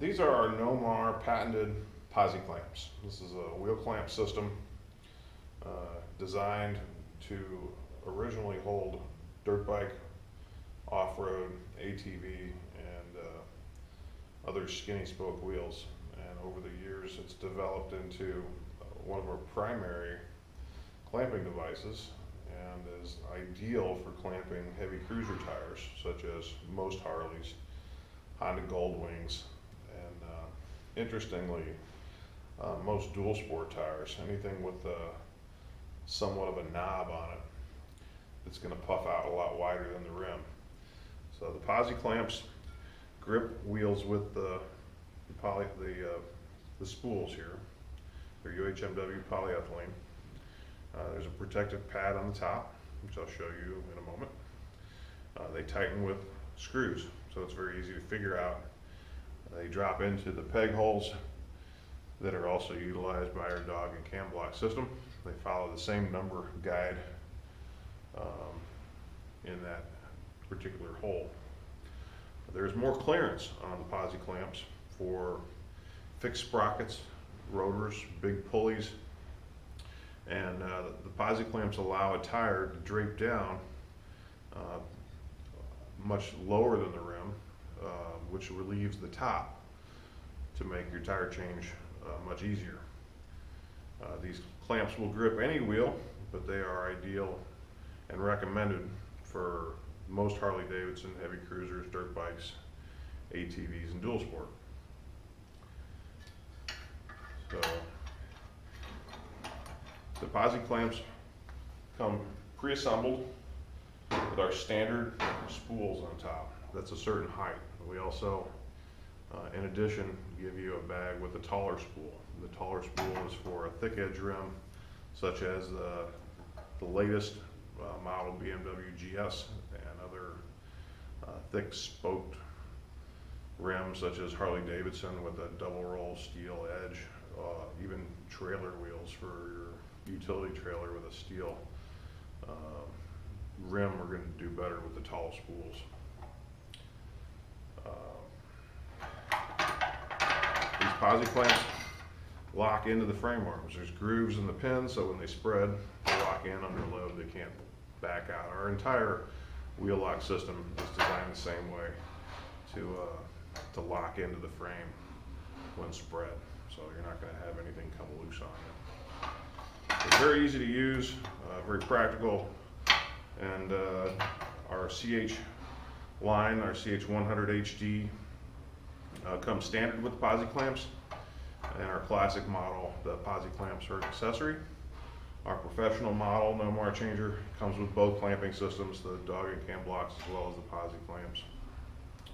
These are our Nomar patented Posi Clamps. This is a wheel clamp system designed to originally hold dirt bike, off-road, ATV, and other skinny spoke wheels. And over the years it's developed into one of our primary clamping devices and is ideal for clamping heavy cruiser tires such as most Harleys, Honda Goldwings, and interestingly most dual sport tires, anything with somewhat of a knob on it that's going to puff out a lot wider than the rim. So the Posi Clamps grip wheels with the spools here. They're UHMW polyethylene. There's a protective pad on the top, which I'll show you in a moment. They tighten with screws, so it's very easy to figure out. They drop into the peg holes that are also utilized by our dog and cam block system. They follow the same number guide in that particular hole. There's more clearance on the Posi Clamps for fixed sprockets, rotors, big pulleys, and the Posi Clamps allow a tire to drape down much lower than the rim, which relieves the top to make your tire change much easier. These clamps will grip any wheel, but they are ideal and recommended for most Harley-Davidson heavy cruisers, dirt bikes, ATVs, and dual sport. So the Posi Clamps come pre-assembled with our standard spools on top. That's a certain height. We also, in addition, give you a bag with a taller spool. The taller spool is for a thick edge rim, such as the latest model BMW GS and other thick spoked rims, such as Harley-Davidson with a double roll steel edge, even trailer wheels for your utility trailer with a steel rim are going to do better with the tall spools. These Posi Clamps lock into the frame arms. There's grooves in the pins, so when they spread, they lock in under load. They can't back out. Our entire wheel lock system is designed the same way to lock into the frame when spread, so you're not going to have anything come loose on it. It's very easy to use, very practical, and our CH line, our CH100 HD, comes standard with the Posi Clamps, and our classic model, the Posi Clamps, are an accessory. Our professional model, Nomar changer, comes with both clamping systems, the dog and cam blocks as well as the Posi Clamps.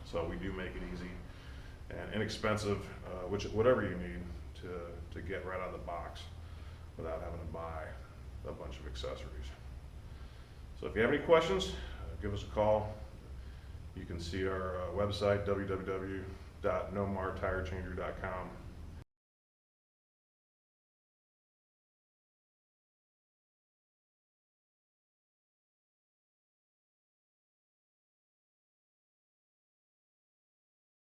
So we do make it easy and inexpensive, whatever you need to get right out of the box without having to buy a bunch of accessories. So if you have any questions, give us a call. You can see our website, www.nomartirechanger.com.